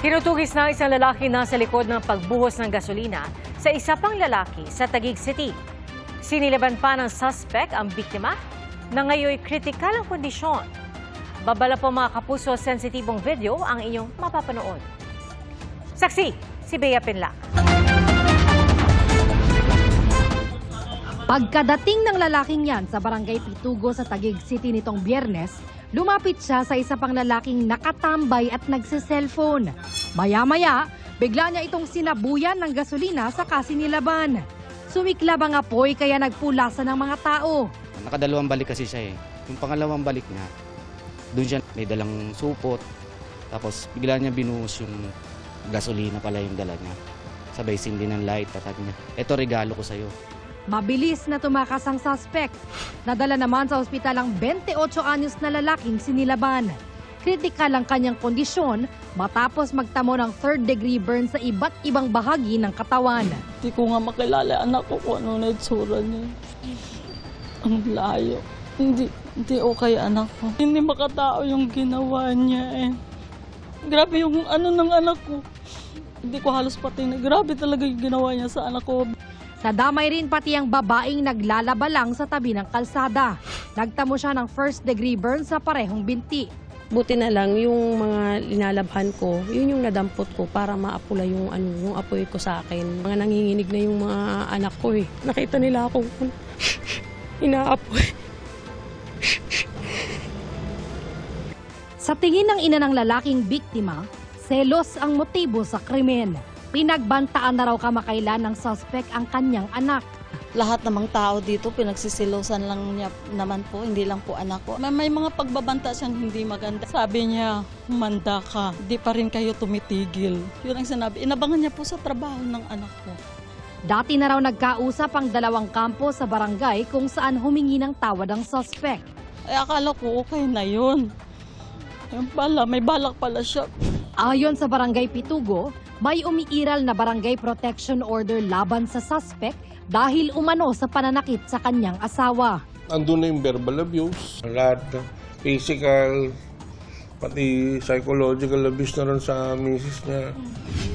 Tinutugis na isang lalaki na sa likod ng pagbuhos ng gasolina sa isa pang lalaki sa Taguig City. Sinilaban pa ng suspect ang biktima na ngayon kritikal ang kondisyon. Babala po mga kapuso, sensitibong video ang inyong mapapanood. Saksi, si Bea Pinlac. Pagkadating ng lalaking yan sa barangay Pitugo sa Taguig City nitong Biyernes, lumapit siya sa isa pang lalaking nakatambay at nagsiselfone. Maya-maya, bigla niya itong sinabuyan ng gasolina sa kasinilaban. Sumiklab ang apoy kaya nagpulasan ng mga tao. Nakadalawang balik kasi siya eh. Yung pangalawang balik niya, doon siya may dalang supot. Tapos bigla niya binuhos yung gasolina pala yung dala niya. Sabay sindi ng light at sabi niya, eto regalo ko sa'yo. Mabilis na tumakas ang suspect. Nadala naman sa ospital ang 28 anyos na lalaking sinilaban. Kritikal ang kanyang kondisyon matapos magtamo ng third-degree burn sa iba't ibang bahagi ng katawan. Hindi ko nga makilala anak ko kung ano na itsura niya. Ang layo. Hindi okay anak ko. Hindi makatao yung ginawa niya eh. Grabe yung ano ng anak ko. Hindi ko halos pati na. Grabe talaga yung ginawa niya sa anak ko. Nadamay rin pati ang babaeng naglalaba lang sa tabi ng kalsada. Nagtamo siya ng first-degree burn sa parehong binti. Buti na lang yung mga linalabhan ko, yun yung nadampot ko para maapula yung apoy ko sa akin. Mga nanginginig na yung mga anak ko eh. Nakita nila akong inaapoy. Sa tingin ng ina ng lalaking biktima, selos ang motibo sa krimen. Pinagbantaan na raw kamakailan ng suspect ang kanyang anak. Lahat namang tao dito pinagsisilosan lang niya naman po, hindi lang po anak ko. May mga pagbabanta siyang hindi maganda. Sabi niya, manda ka, di pa rin kayo tumitigil. Yun ang sinabi. Inabangan niya po sa trabaho ng anak ko. Dati na raw nagkausap ang dalawang kampo sa barangay kung saan humingi ng tawad ang suspect. Ay akala ko okay na yun. Ayun pala, may balak pala siya. Ayon sa barangay Pitugo, may umiiral na barangay protection order laban sa suspect dahil umano sa pananakit sa kanyang asawa. Andun na yung verbal abuse, lahat na physical, pati psychological abuse na rin sa misis niya.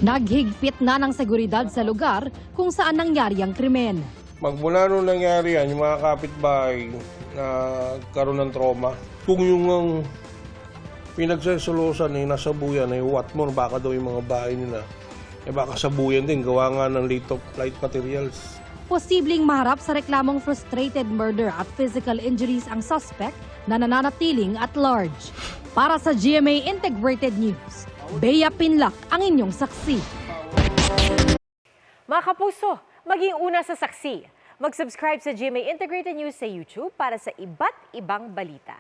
Naghigpit na ng seguridad sa lugar kung saan nangyari ang krimen. Magmula nung nangyari yan, yung mga kapitbahay na karoon ng trauma, kung yung pinagsasulusan ay nasabuyan ay what more, baka daw yung mga bahay nila baka sabuyan din, gawa nga ng light materials. Posibleng maharap sa reklamong frustrated murder at physical injuries ang suspect na nananatiling at large. Para sa GMA Integrated News, Bea Pinlac ang inyong saksi. Mga kapuso, maging una sa saksi. Mag-subscribe sa GMA Integrated News sa YouTube para sa iba't ibang balita.